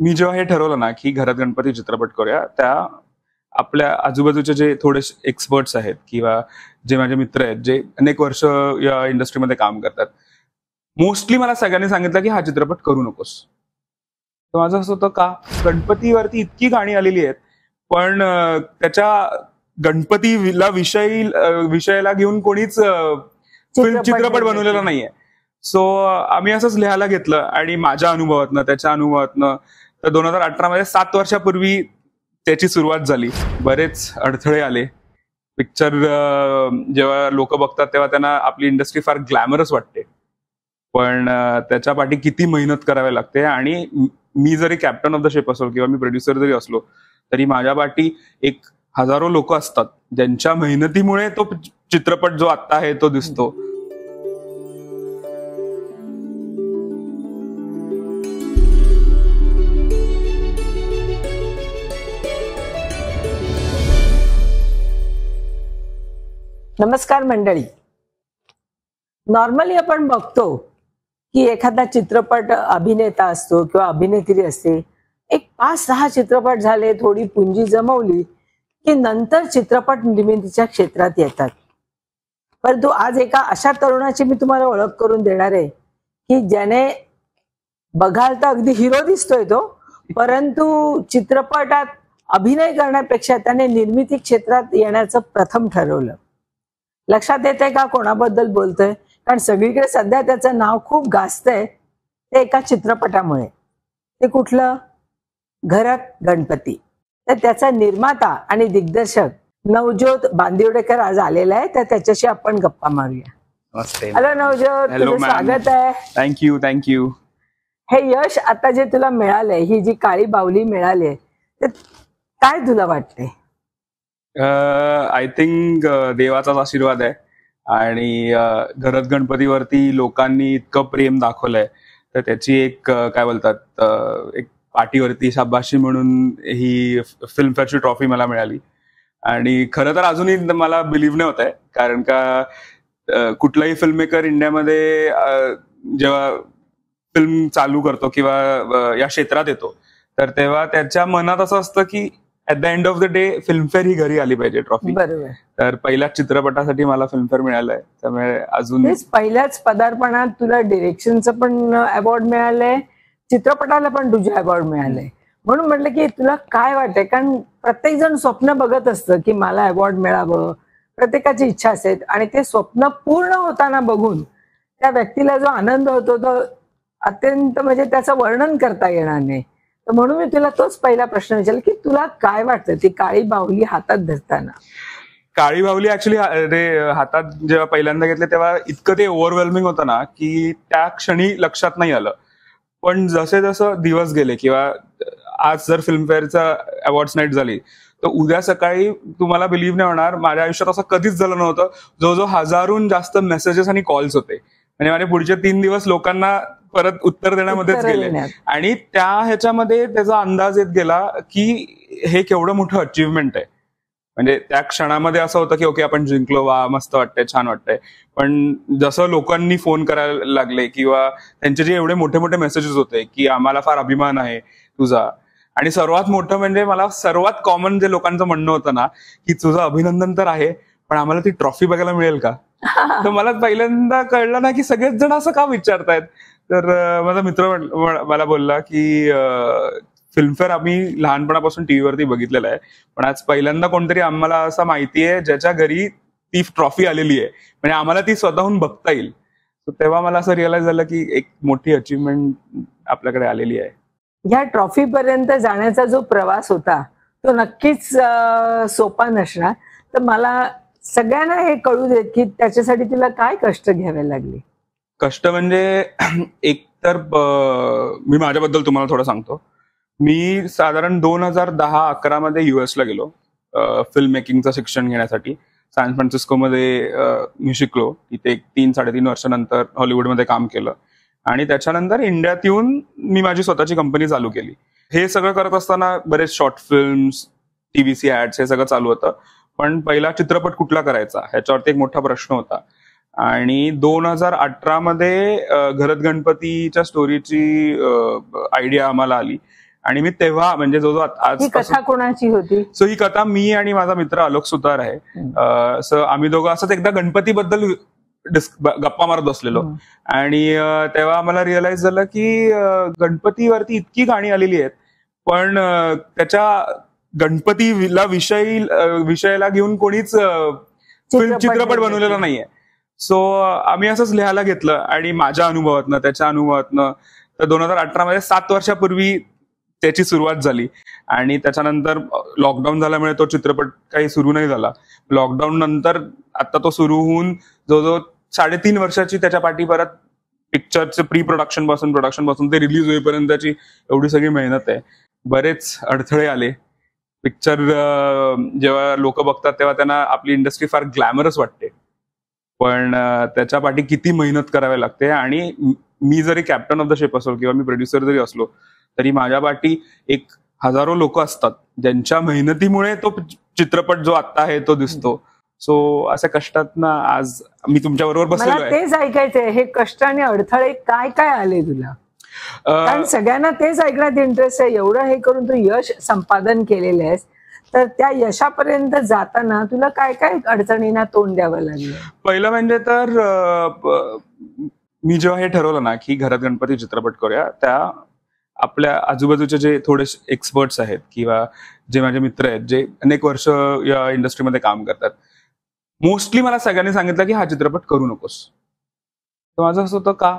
मी जेव्हा हे ठरवलं ना की घरात गणपती चित्रपट करूया, त्या आपल्या आजूबाजूचे जे थोडे एक्सपर्ट्स आहेत किंवा जे माझे मित्र आहेत जे अनेक वर्ष या इंडस्ट्रीमध्ये काम करतात, मोस्टली मला सगळ्यांनी सांगितलं की हा चित्रपट करू नकोस. तर माझं असं होतं का, गणपतीवरती इतकी गाणी आलेली आहेत पण त्याच्या गणपतीला विषयाला घेऊन कोणीच चित्रपट बनवलेला नाहीये. सो आम्ही असंच लिहायला घेतलं आणि माझ्या अनुभवातनं त्याच्या अनुभवातनं तर 2018 मध्ये 7 वर्षापूर्वी त्याची सुरुवात झाली. बरेच अडथळे आले. पिक्चर जेव्हा लोक बघतात तेव्हा त्यांना आपली इंडस्ट्री फार ग्लॅमरस वाटते, पण त्याच्या पाठी किती मेहनत करावी लागते. आणि मी जरी कॅप्टन ऑफ द शिप असलो किंवा मी प्रोड्युसर जरी असलो तरी माझ्या पाठी एक हजारो लोक असतात ज्यांच्या मेहनतीमुळे तो चित्रपट जो आता आहे तो दिसतो. नमस्कार मंडळी. नॉर्मली आपण बघतो की एखादा चित्रपट अभिनेता असतो किंवा अभिनेत्री असते, एक 5-6 चित्रपट झाले, थोडी पुंजी जमवली की नंतर चित्रपट निर्मितीच्या क्षेत्रात येतात. परंतु आज एका अशा तरुणाची मी तुम्हाला ओळख करून देणार आहे की ज्याने बघाल तर अगदी हिरो दिसतोय तो, परंतु चित्रपटात अभिनय करण्यापेक्षा त्याने निर्मिती क्षेत्रात येण्याचं प्रथम ठरवलं. लक्षात येते का कोणाबद्दल बोलतोय? कारण सगळीकडे सध्या त्याचं नाव खूप गाजतंय ते एका चित्रपटामुळे. ते कुठलं? घरात गणपती. तर त्याचा निर्माता आणि दिग्दर्शक नवज्योत बांदिवडेकर आज आलेला आहे, तर त्याच्याशी आपण गप्पा मारूया. हॅलो नवज्योत, तुझं स्वागत आहे. थँक्यू. हे यश आता जे तुला मिळालंय, ही जी काळी बाहुली मिळाली, तर काय तुला वाटतंय? आय थिंक देवाचाच आशीर्वाद आहे आणि घरात गणपतीवरती लोकांनी इतकं प्रेम दाखवलंय तर त्याची एक काय बोलतात एक पाठीवरती शाबाशी म्हणून ही फिल्मफेअरची ट्रॉफी मला मिळाली. आणि खरं तर अजूनही मला बिलीव्ह नाही होत आहे, कारण का कुठलाही फिल्ममेकर इंडियामध्ये जेव्हा फिल्म चालू करतो किंवा या क्षेत्रात येतो तर तेव्हा त्याच्या मनात असं असतं की at the end of the day Filmfare ही घरी आली पाहिजे ट्रॉफी. बरोबर. तर पहिल्याच चित्रपटासाठी मला फिल्मफेअर मिळालंय, त्यामुळे अजून पहिल्याच पदार्पणात तुला डिरेक्शनचं पण अवॉर्ड मिळालंय, चित्रपटाला पण तुझे अवॉर्ड मिळालंय. म्हणून म्हटलं की तुला काय वाटतंय, कारण प्रत्येक जण स्वप्न बघत असतं की मला अवॉर्ड मिळावं, प्रत्येकाची इच्छा असते आणि ते स्वप्न पूर्ण होताना बघून त्या व्यक्तीला जो आनंद होतो तो अत्यंत म्हणजे त्याचं वर्णन करता येणार नाही. तर म्हणून मी तुला तोच पहिला प्रश्न विचारला की तुला काय वाटतं ती काळी बाहुली हातात धरताना? काळी बाहुली ऍक्च्युली हातात जेव्हा पहिल्यांदा घेतले तेव्हा इतकं ते ओव्हरवेल्मिंग होतं ना की त्या क्षणी लक्षात नाही आलं. पण जसे जसं दिवस गेले किंवा आज जर फिल्मफेअरचा अवॉर्ड्स नाईट झाली तर उद्या सकाळी तुम्हाला बिलीव्ह नाही होणार, माझ्या आयुष्यात असं कधीच झालं नव्हतं. जो हजारोहून जास्त मेसेजेस आणि कॉल्स होते, म्हणजे माझे पुढचे 3 दिवस लोकांना परत उत्तर देण्यामध्येच गेले. आणि त्या ह्याच्यामध्ये त्याचा अंदाज येत गेला की हे केवढं मोठं अचीव्हमेंट आहे. म्हणजे त्या क्षणामध्ये असं होतं की ओके आपण जिंकलो, वा मस्त वाटतंय, छान वाटतंय. पण जसं लोकांनी फोन करायला लागले किंवा त्यांचे जे एवढे मोठे मोठे मेसेजेस होते की आम्हाला फार अभिमान आहे तुझा, आणि सर्वात मोठं म्हणजे मला सर्वात कॉमन जे लोकांचं म्हणणं होतं ना की तुझं अभिनंदन तर आहे पण आम्हाला ती ट्रॉफी बघायला मिळेल का? तर मला पहिल्यांदा कळलं ना की सगळेच जण असं का विचारतायत. तर माझा मित्र मला बोलला की फिल्मफेअर आम्ही लहानपणापासून टीव्हीवरती बघितलेलं आहे, पण आज पहिल्यांदा कोणतरी आम्हाला असं माहिती आहे ज्याच्या घरी ती ट्रॉफी आलेली आहे, म्हणजे आम्हाला ती स्वतःहून बघता येईल. तेव्हा मला असं रिअलाइज झालं की एक मोठी अचीव्हमेंट आपल्याकडे आलेली आहे. ह्या ट्रॉफी पर्यंत जाण्याचा जो प्रवास होता तो नक्कीच सोपा नसणार. तर मला सगळ्यांना हे कळू देत की त्याच्यासाठी तुला काय कष्ट घ्यावे लागले? कष्ट म्हणजे एक तर मी माझ्याबद्दल तुम्हाला थोडं सांगतो. मी साधारण 2010-11 मध्ये युएसला गेलो फिल्म मेकिंगचं शिक्षण घेण्यासाठी. सॅन फ्रान्सिस्कोमध्ये मी शिकलो. तिथे 3-3.5 वर्षानंतर हॉलिवूडमध्ये काम केलं आणि त्याच्यानंतर इंडियात येऊन मी माझी स्वतःची कंपनी चालू केली. हे सगळं करत असताना बरेच शॉर्ट फिल्म्स, टीव्हीसी ऍड्स हे सगळं चालू होतं. पण पहिला चित्रपट कुठला करायचा ह्याच्यावरती एक मोठा प्रश्न होता. आणि 2018 मध्ये घरात गणपतीच्या स्टोरीची आयडिया आम्हाला आली आणि मी तेव्हा म्हणजे जो ही कथा कोणाची होती? सो ही कथा मी आणि माझा मित्र आलोक सुतार आहे. सो आम्ही दोघं असंच एकदा गणपतीबद्दल गप्पा मारत बसलेलो आणि तेव्हा आम्हाला रिअलाइज झालं की गणपतीवरती इतकी गाणी आलेली आहेत, पण त्याच्या गणपतीला विषयाला घेऊन कोणीच चित्रपट बनवलेला नाहीये. सो आम्ही असंच लिहायला घेतलं आणि माझ्या अनुभवातनं त्याच्या अनुभवातनं तर 2018 मध्ये 7 वर्षापूर्वी त्याची सुरुवात झाली आणि त्याच्यानंतर लॉकडाऊन झाल्यामुळे तो चित्रपट काही सुरू नाही झाला. लॉकडाऊन नंतर आता तो सुरू होऊन जवळजवळ 3.5 वर्षाची त्याच्या पाठी परत पिक्चरचे प्रोडक्शन पासून ते रिलीज होईपर्यंतची एवढी सगळी मेहनत आहे. बरेच अडथळे आले. पिक्चर जेव्हा लोक बघतात तेव्हा त्यांना आपली इंडस्ट्री फार ग्लॅमरस वाटते, पण त्याच्या पाठी किती मेहनत करावी लागते. आणि मी जरी कॅप्टन ऑफ द शिप असलो किंवा मी प्रोड्युसर जरी असलो तरी माझ्या पाठी हजारो लोक असतात ज्यांच्या मेहनतीमुळे तो चित्रपट जो आता आहे तो दिसतो. सो अशा कष्टात ना आज मी तुमच्या बरोबर बसलेलो आहे. तेच ऐकायचंय, हे कष्ट आणि अडथळे काय काय आले तुला? कारण सगळ्यांना तेच ऐकण्यात इंटरेस्ट आहे. एवढं हे करून तू यश संपादन केलेलं आहेस, तर त्या यशापर्यंत जाताना तुला काय काय अडचणींना तोंड द्यावं लागलं? पहिलं म्हणजे तर मी जेव्हा हे ठरवलं ना की घरात गणपती चित्रपट करूया, त्या आपल्या आजूबाजूचे जे थोडे एक्सपर्ट्स आहेत किंवा जे माझे मित्र आहेत जे अनेक वर्ष या इंडस्ट्रीमध्ये काम करतात, मोस्टली मला सगळ्यांनी सांगितलं की हा चित्रपट करू नकोस. तर माझं असं होतं का,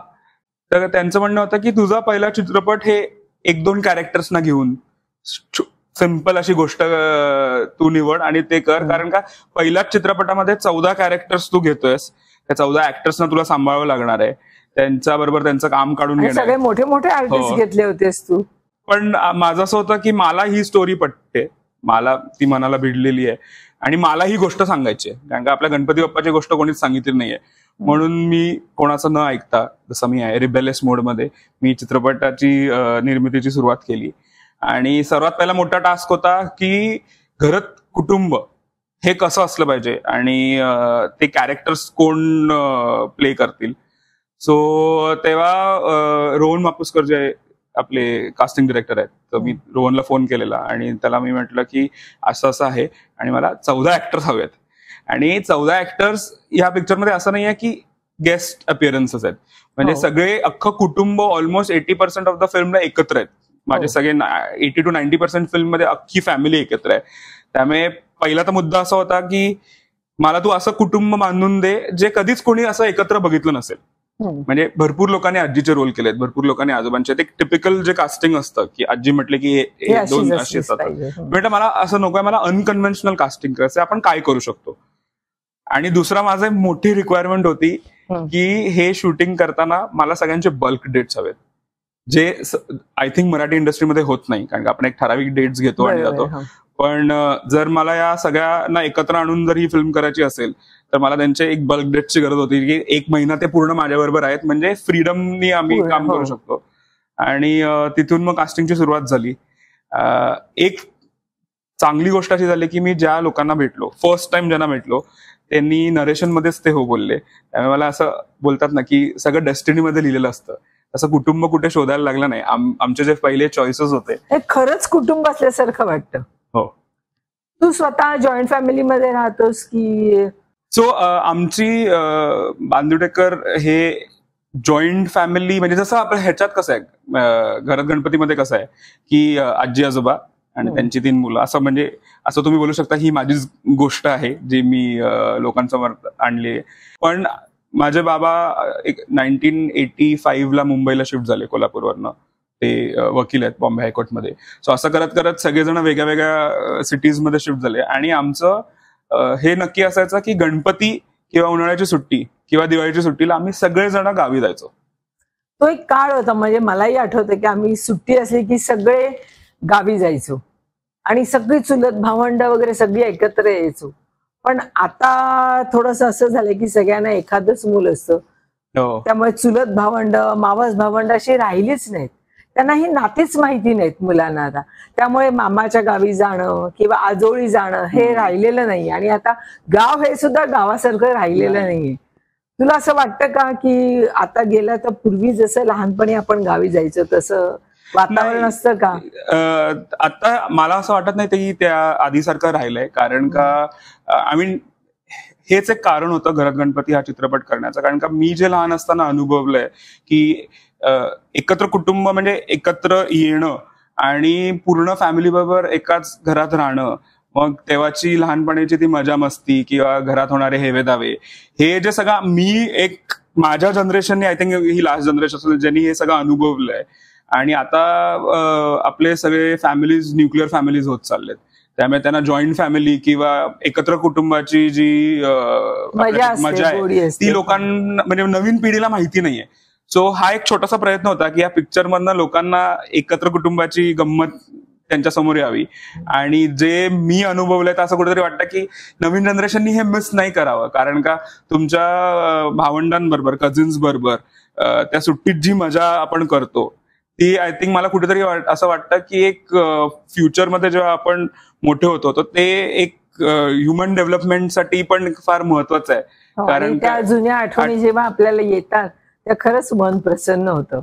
तर त्यांचं म्हणणं होतं की तुझा पहिला चित्रपट हे 1-2 कॅरेक्टर्सना घेऊन सिंपल अशी गोष्ट तू निवड आणि ते कर. कारण का पहिल्याच चित्रपटामध्ये 14 कॅरेक्टर्स तू घेतोयस, त्या 14 ऍक्टर्सना तुला सांभाळावं लागणार आहे, त्यांच्या बरोबर त्यांचं काम काढून घेणं. सगळे मोठे मोठे आर्टिस्ट घेतले होतेस तू. पण माझं असं होतं की मला ही स्टोरी पटते, मला ती मनाला भिडलेली आहे आणि मला ही गोष्ट सांगायची आहे. कारण का आपल्या गणपती बाप्पाची गोष्ट कोणीच सांगितली नाहीये. म्हणून मी कोणाचं न ऐकता, जसं मी आहे रिबेलियस मोडमध्ये, मी चित्रपटाची निर्मितीची सुरुवात केली. आणि सर्वात पहिला मोठा टास्क होता की घरात कुटुंब हे कसं असलं पाहिजे आणि ते कॅरेक्टर्स कोण प्ले करतील. सो तेव्हा रोहन मापुसकर जे आपले कास्टिंग डिरेक्टर आहेत, तर मी रोहनला फोन केलेला आणि त्याला मी म्हटलं की असं असं आहे आणि मला 14 ऍक्टर्स हवेत. आणि 14 ऍक्टर्स या पिक्चरमध्ये असं नाही आहे की गेस्ट अपिअरन्सेस आहेत, म्हणजे सगळे अख्खं कुटुंब ऑलमोस्ट 80% ऑफ द फिल्मला एकत्र आहेत. माझे सगळे 80 to 90% फिल्म मध्ये अख्खी फॅमिली एकत्र आहे. त्यामुळे पहिला तर मुद्दा असा होता की मला तू असं कुटुंब बांधून दे जे कधीच कोणी असं एकत्र बघितलं नसेल. म्हणजे भरपूर लोकांनी आजीचे रोल केलेत, भरपूर लोकांनी आजोबांचे. ते टिपिकल जे कास्टिंग असतं की आजी म्हटले की हे 2 अशी असतात. म्हटलं मला असं नकोय, मला अनकन्व्हेन्शनल कास्टिंग करायचं, आपण काय करू शकतो. आणि दुसरा माझा मोठी रिक्वायरमेंट होती की हे शूटिंग करताना मला सगळ्यांचे बल्क डेट्स हवेत, जे आय थिंक मराठी इंडस्ट्रीमध्ये होत नाही. कारण आपण एक ठराविक डेट्स घेतो आणि जातो. पण जर मला या सगळ्यांना एकत्र आणून जर ही फिल्म करायची असेल तर मला त्यांचे एक बल्क डेट्सची गरज होती की 1 महिना ते पूर्ण माझ्याबरोबर आहेत, म्हणजे फ्रीडमनी आम्ही काम करू शकतो. आणि तिथून मग कास्टिंगची सुरुवात झाली. एक चांगली गोष्ट अशी झाली की मी ज्या लोकांना भेटलो, फर्स्ट टाइम ज्यांना भेटलो, त्यांनी नरेशनमध्येच ते हो बोलले. त्यामुळे मला असं बोलतात ना की सगळं डेस्टिनीमध्ये लिहिलेलं असतं, असं कुटुंब कुठे शोधायला लागलं नाही. आमचे जे पहिले चॉईसेस होते हे खरंच कुटुंब असल्यासारखं वाटतं. हो. तू स्वतः जॉईंट फॅमिलीमध्ये राहतोस की? सो आमची बांदुडेकर हे जॉईंट फॅमिली, म्हणजे जसं आपल्या ह्याच्यात कसं आहे घरात गणपतीमध्ये कसं आहे की आजी आजोबा आणि त्यांची 3 मुलं, असं म्हणजे असं तुम्ही बोलू शकता ही माझीच गोष्ट आहे जी मी लोकांसमोर आणली आहे. पण माझे बाबा 1985ला मुंबईला शिफ्ट झाले कोल्हापूरवरनं. ते वकील आहेत बॉम्बे हायकोर्टमध्ये. सो असं करत करत सगळेजण वेगळ्या वेगळ्या सिटीजमध्ये शिफ्ट झाले. आणि आमचं हे नक्की असायचं की गणपती किंवा उन्हाळ्याची सुट्टी किंवा दिवाळीची सुट्टीला आम्ही सगळेजण गावी जायचो. तो एक काळ होता, म्हणजे मलाही आठवतं की आम्ही सुट्टी असली की सगळे गावी जायचो आणि सगळी चुलत भावंड वगैरे सगळी एकत्र यायचो. पण आता थोडंसं असं झालंय की सगळ्यांना एखादंच मूल असतं, त्यामुळे चुलत भावंड मावस भावंड अशी राहिलीच नाहीत. त्यांना ही नातीच माहिती नाहीत मुलांना आता. त्यामुळे मामाच्या गावी जाणं किंवा आजोळी जाणं हे राहिलेलं नाही. आणि आता गाव हे सुद्धा गावासारखं राहिलेलं नाहीये. तुला असं वाटतं का की आता गेलं तर पूर्वी जसं लहानपणी आपण गावी जायचो तसं वातावरण असतं का? आता मला असं वाटत नाही की त्या आधीसारखं राहिलंय, कारण का आय मीन हेच एक कारण होतं घरात गणपती हा चित्रपट करण्याचं. कारण का मी जे लहान असताना अनुभवलंय की एकत्र कुटुंब म्हणजे एकत्र येणं आणि पूर्ण फॅमिली बरोबर एकाच घरात राहणं, मग तेव्हाची लहानपणीची ती मजा मस्ती किंवा घरात होणारे हेवे दावे, हे जे सगळं मी एक माझ्या जनरेशनने, आय थिंक ही लास्ट जनरेशन असेल ज्यांनी हे सगळं अनुभवलंय. आणि आता आपले सगळे फॅमिलीज न्यूक्लिअर फॅमिलीज होत चाललेत, त्यामुळे त्यांना जॉईंट फॅमिली किंवा एकत्र कुटुंबाची जी मजा आहे ती लोकांना म्हणजे नवीन पिढीला माहिती नाहीये. सो हा एक छोटासा प्रयत्न होता की या पिक्चर मधनं लोकांना एकत्र कुटुंबाची गंमत त्यांच्या समोर यावी. आणि जे मी अनुभवलंय तर असं कुठेतरी वाटतं की नवीन जनरेशननी हे मिस नाही करावं, कारण का तुमच्या भावंडांबरोबर कझिन्स बरोबर त्या सुट्टीत जी मजा आपण करतो ती आय थिंक मला कुठेतरी असं वाटतं की एक फ्युचरमध्ये जेव्हा आपण मोठे होतो तर ते एक ह्युमन डेव्हलपमेंटसाठी पण फार महत्वाचं आहे. कारण त्या जुन्या आठवणी जेव्हा आपल्याला येतात त्या खरंच मन प्रसन्न होतं.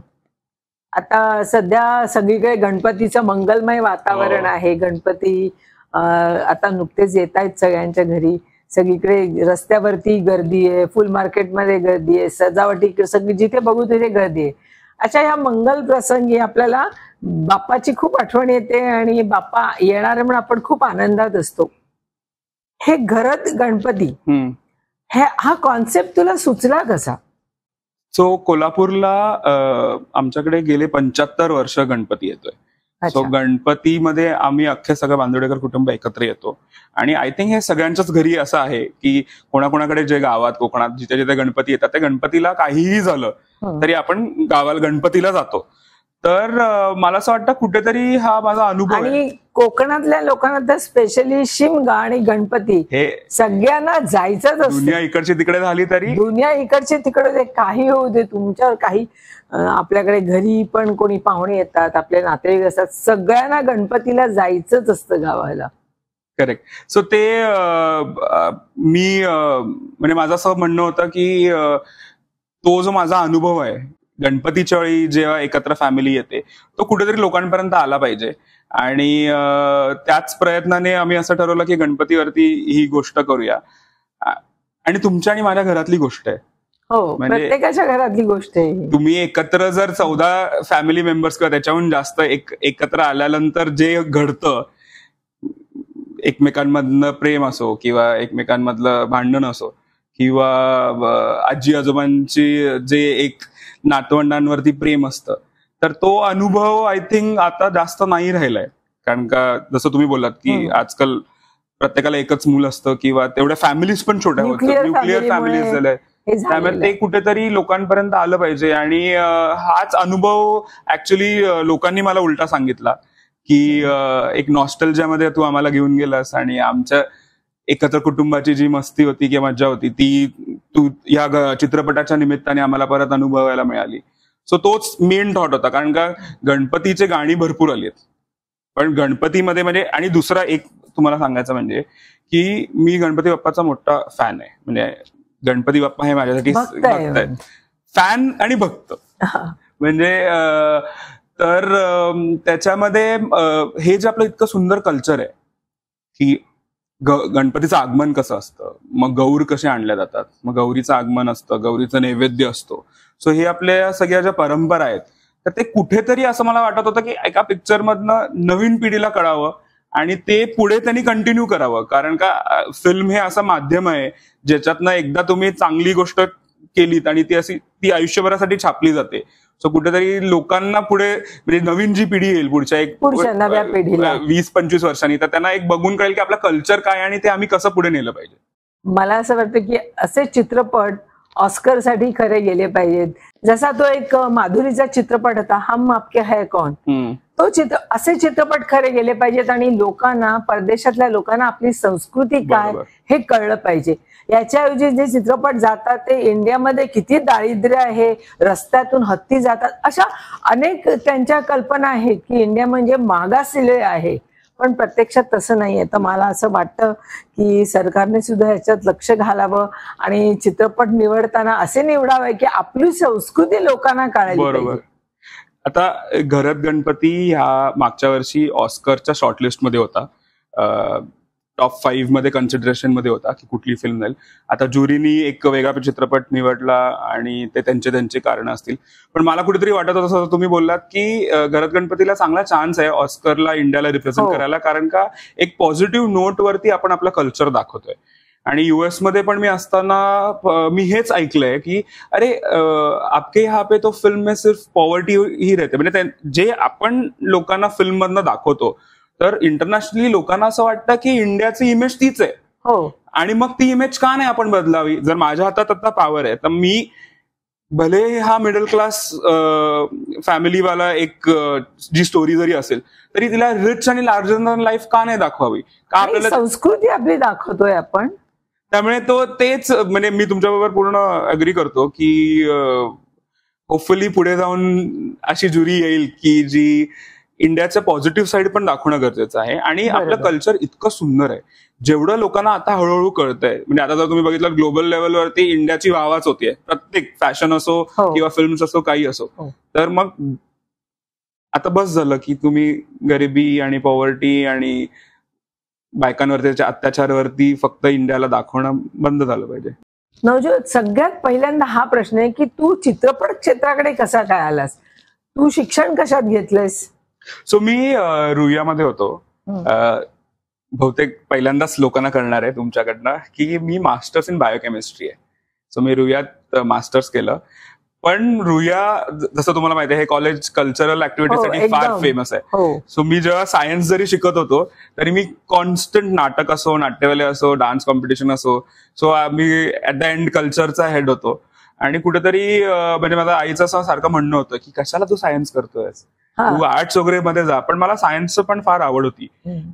आता सध्या सगळीकडे गणपतीचं मंगलमय वातावरण आहे. गणपती आता नुकतेच येत आहेत सगळ्यांच्या घरी. सगळीकडे रस्त्यावरती गर्दी आहे, फुल मार्केटमध्ये गर्दी आहे, सजावटी सगळी जिथे बघू तिथे गर्दी आहे. अच्छा, ह्या मंगल प्रसंगी आपल्याला बाप्पाची खूप आठवण येते आणि बाप्पा येणार म्हणून आपण खूप आनंदात असतो. हे घरात गणपती हा कॉन्सेप्ट तुला सुचला कसा? सो कोल्हापूरला आमच्याकडे गेले 75 वर्ष गणपती येतोय. सो गणपतीमध्ये आम्ही अख्खे सगळं बांदोडेकर कुटुंब एकत्र येतो. आणि आय थिंक हे सगळ्यांच्याच घरी असं आहे की कोणाकोणाकडे जे गावात कोकणात जिथे जिथे गणपती येतात त्या गणपतीला काहीही झालं तरी आपण गावाला गणपतीला जातो. तर मला असं वाटतं कुठेतरी हा माझा अनुभव आहे. आणि कोकणातल्या लोकांना तर स्पेशली शिमगा आणि गणपती हे सगळ्यांना जायचंच असतं. दुनिया इकडची तिकडे झाली तरी, दुनिया इकडची तिकडे काही होऊ दे, तुमच्यावर काही आपल्याकडे घरी पण कोणी पाहुणे येतात, आपले नातेवाईक असतात, सगळ्यांना गणपतीला जायचंच असतं गावाला. करेक्ट. सो ते मी म्हणजे माझं असं म्हणणं होतं की तो जो माझा अनुभव आहे गणपतीच्या वेळी जेव्हा एकत्र फॅमिली येते तो कुठेतरी लोकांपर्यंत आला पाहिजे. आणि त्याच प्रयत्नाने आम्ही असं ठरवलं की गणपतीवरती ही गोष्ट करूया. आणि तुमच्या आणि माझ्या घरातली गोष्ट आहे. हो, प्रत्येकाच्या घरातली गोष्ट आहे. तुम्ही एकत्र जर 14 फॅमिली मेंबर्स किंवा त्याच्याहून जास्त एकत्र आल्यानंतर जे घडतं, एकमेकांमधलं प्रेम असो किंवा एकमेकांमधलं भांडण असो किंवा आजी आजोबांची जे एक नातवंडांवरती प्रेम असतं, तर तो अनुभव आय थिंक आता जास्त नाही राहिलाय. कारण का जसं तुम्ही बोललात की आजकाल प्रत्येकाला एकच मूल असतं किंवा तेवढ्या फॅमिलीज पण छोट्या होतात, न्यूक्लिअर फॅमिलीज झाल्या. त्यामुळे ते कुठेतरी लोकांपर्यंत आलं पाहिजे. आणि हाच अनुभव ऍक्च्युली लोकांनी मला उलटा सांगितला की एक नॉस्टॅल्जियामध्ये तू आम्हाला घेऊन गेलास आणि आमच्या एकत्र कुटुंबाची जी मस्ती होती किंवा मज्जा होती ती तू या चित्रपटाच्या निमित्ताने आम्हाला परत अनुभवायला मिळाली. सो तोच मेन थॉट होता. कारण का गणपतीचे गाणी भरपूर आलीत, पण गणपतीमध्ये म्हणजे आणि दुसरा एक तुम्हाला सांगायचं म्हणजे की मी गणपती बाप्पाचा मोठा फॅन आहे. म्हणजे गणपती बाप्पा हे माझ्यासाठी भक्त आहेत. फॅन आणि भक्त म्हणजे तर त्याच्यामध्ये हे जे आपलं इतकं सुंदर कल्चर आहे की गणपतीचं आगमन कसं असतं, मग गौर कसे आणल्या जातात, मग गौरीचं आगमन असतं, गौरीचं नैवेद्य असतो. सो हे आपल्या सगळ्या ज्या परंपरा आहेत तर ते कुठेतरी असं मला वाटत होतं की एका पिक्चरमधनं नवीन पिढीला कळावं आणि ते पुढे त्यांनी कंटिन्यू करावं. कारण का फिल्म हे असं माध्यम आहे ज्याच्यातनं एकदा तुम्ही चांगली गोष्ट केलीत आणि ती आयुष्यभरासाठी छापली जाते. सो कुठेतरी लोकांना पुढे म्हणजे नवीन जी पिढी येईल पुढच्या नव्या पिढीला 20-25 वर्षांनी, तर त्यांना एक बघून कळेल की आपलं कल्चर काय आणि ते आम्ही कसं पुढे नेलं पाहिजे. मला असं वाटतं की असे चित्रपट ऑस्कर साठी खरे गेले पाहिजेत. जसा तो एक माधुरीचा चित्रपट होता हम आपके है कौन, तो असे चित्रपट खरे गेले पाहिजेत आणि लोकांना, परदेशातल्या लोकांना आपली संस्कृती काय हे कळलं पाहिजे. याच्याऐवजी जे चित्रपट जातात ते इंडियामध्ये किती दारिद्र्य आहे, रस्त्यातून हत्ती जातात, अशा अनेक त्यांच्या कल्पना आहेत की इंडिया म्हणजे मागासलेले आहे. पण प्रत्यक्षात तसं नाहीये. तर मला असं वाटतं की सरकारने सुद्धा याच्यात लक्ष घालावं आणि चित्रपट निवडताना असे निवडावे की आपली संस्कृती लोकांना कळायला पाहिजे. आता घरात गणपती ह्या मागच्या वर्षी ऑस्करच्या शॉर्टलिस्टमध्ये होता, टॉप 5 मध्ये कन्सिडरेशन मध्ये होता की कुठली फिल्म जाईल. आता ज्युरीनी एक वेगळा चित्रपट निवडला आणि ते त्यांचे कारण असतील, पण मला कुठेतरी वाटत होतं, असं तुम्ही बोललात की घरात गणपतीला चांगला चान्स आहे ऑस्करला इंडियाला रिप्रेझेंट करायला, कारण का एक पॉझिटिव्ह नोट वरती आपण आपलं कल्चर दाखवतोय. आणि युएस मध्ये पण मी असताना मी हेच ऐकलंय की अरे आपके यहाँ पे तो फिल्म में सिर्फ पॉवर्टी ही रहते, म्हणजे जे आपण लोकांना फिल्म मधनं दाखवतो तर इंटरनॅशनली लोकांना असं वाटतं की इंडियाची इमेज तीच आहे. हो. आणि मग ती इमेज का नाही आपण बदलावी? जर माझ्या हातात आता पॉवर आहे तर मी भले हा मिडल क्लास फॅमिलीवाला एक जी स्टोरी जरी असेल तरी तिला रिच आणि लार्जर दॅन लाईफ का नाही दाखवावी? का आपल्याला संस्कृती आपली दाखवतोय आपण. त्यामुळे तो तेच, म्हणजे मी तुमच्याबरोबर पूर्ण अग्री करतो की होपफुली पुढे जाऊन अशी ज्युरी येईल की जी इंडियाचं पॉझिटिव्ह साईड पण दाखवणं गरजेचं आहे. आणि आपलं कल्चर इतकं सुंदर आहे, जेवढं लोकांना आता हळूहळू कळतंय. म्हणजे आता जर तुम्ही बघितलं ग्लोबल लेवलवरती इंडियाची वाहवाच होतीये, प्रत्येक फॅशन असो किंवा फिल्म्स असो काही असो. तर मग आता बस झालं की तुम्ही गरिबी आणि पॉवर्टी आणि बायकांवरती अत्याचारावरती फक्त इंडियाला दाखवणं बंद झालं पाहिजे. नवज्योत, सगळ्यात पहिल्यांदा हा प्रश्न आहे की तू चित्रपट क्षेत्राकडे कसा काय आलास? तू शिक्षण कशात घेतलंयस? सो मी रुईयामध्ये होतो. बहुतेक पहिल्यांदाच लोकांना कळणार आहे तुमच्याकडनं की मी मास्टर्स इन बायोकेमिस्ट्री आहे. सो मी रुईयात मास्टर्स केलं. पण रुईया, जसं तुम्हाला माहिती आहे, हे कॉलेज कल्चरल ऍक्टिव्हिटीसाठी फार फेमस आहे. सो मी जेव्हा सायन्स जरी शिकत होतो तरी मी कॉन्स्टंट नाटक असो, नाट्यवाले असो, डान्स कॉम्पिटिशन असो, so me at the end कल्चरचा हेड होतो. आणि कुठेतरी म्हणजे माझ्या आईचं असं सारखं म्हणणं होतं की कशाला तू सायन्स करतोयस, तू आर्ट्स वगैरे मध्ये जा. पण मला सायन्सचं पण फार आवड होती.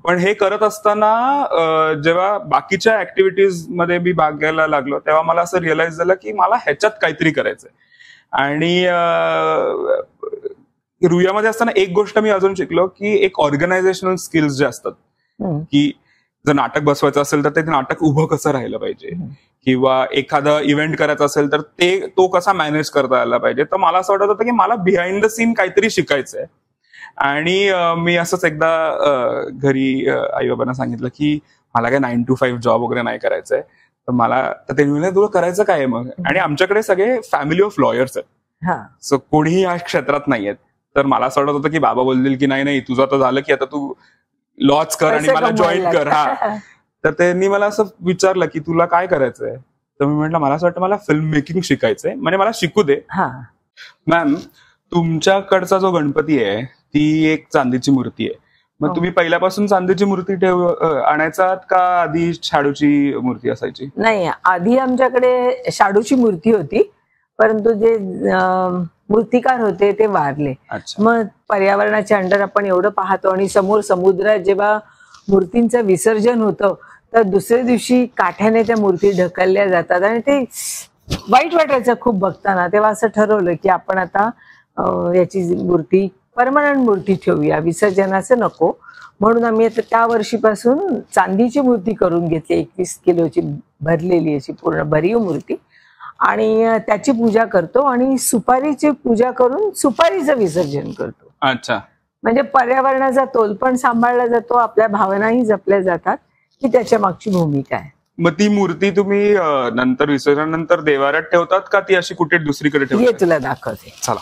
पण हे करत असताना जेव्हा बाकीच्या ऍक्टिव्हिटीज मध्ये मी भाग घ्यायला लागलो तेव्हा मला असं रिअलाइज झालं की मला ह्याच्यात काहीतरी करायचंय. आणि रुईयामध्ये असताना एक गोष्ट मी अजून शिकलो की एक ऑर्गनायझेशनल स्किल्स जे असतात, की जर नाटक बसवायचं असेल तर ते नाटक उभं कसं राहिलं पाहिजे, किंवा एखादा इव्हेंट करायचा असेल तर तो कसा मॅनेज करता आला पाहिजे. तर मला असं वाटत होतं की मला बिहाइंड द सीन काहीतरी शिकायचंय. आणि मी असंच एकदा घरी आई बाबांना सांगितलं की मला काय 9 to 5 जॉब वगैरे नाही करायचंय. तर ते म्हणले तुला करायचं काय मग? आणि आमच्याकडे सगळे फॅमिली ऑफ लॉयर्स आहेत, सो कोणीही या क्षेत्रात नाहीयेत. तर मला असं वाटत होतं की बाबा बोलतील की नाही तुझं आता झालं की आता तू लॉच कर आणि मला जॉईन कर. तर त्यांनी मला असं विचारलं की तुला काय करायचंय? तर मी म्हटलं मला असं वाटतं मला फिल्म मेकिंग शिकायचंय, म्हणजे मला शिकू दे. मॅम, तुमच्याकडचा जो गणपती आहे ती एक चांदीची मूर्ती आहे. मग तुम्ही पहिल्यापासून चांदीची मूर्ती आणायचा का आधी शाडूची मूर्ती असायची? नाही, आधी आमच्याकडे शाडूची मूर्ती होती, परंतु जे मूर्तिकार होते ते वारले. मग पर्यावरणाच्या अंडर आपण एवढं पाहतो आणि समोर समुद्रात जेव्हा मूर्तींचं विसर्जन होतं तर दुसऱ्या दिवशी काठ्याने त्या मूर्ती ढकलल्या जातात आणि ते वाईट वाटायचं खूप बघताना. तेव्हा असं ठरवलं की आपण आता याची मूर्ती परमनंट मूर्ती ठेवूया, विसर्जनाचं नको. म्हणून आम्ही आता त्या वर्षीपासून चांदीची मूर्ती करून घेतली, 21 किलोची भरलेली अशी पूर्ण भरीव मूर्ती. आणि त्याची पूजा करतो आणि सुपारीची पूजा करून सुपारीचं विसर्जन करतो. अच्छा, म्हणजे पर्यावरणाचा तोल पण सांभाळला जातो, आपल्या भावनाही जपल्या जातात की त्याच्या मागची भूमिका आहे. मग ती मूर्ती तुम्ही नंतर विसर्जनानंतर देवाऱ्यात ठेवतात का ती अशी कुठे दुसरीकडे ठेवतात? तुला दाखवते, चला.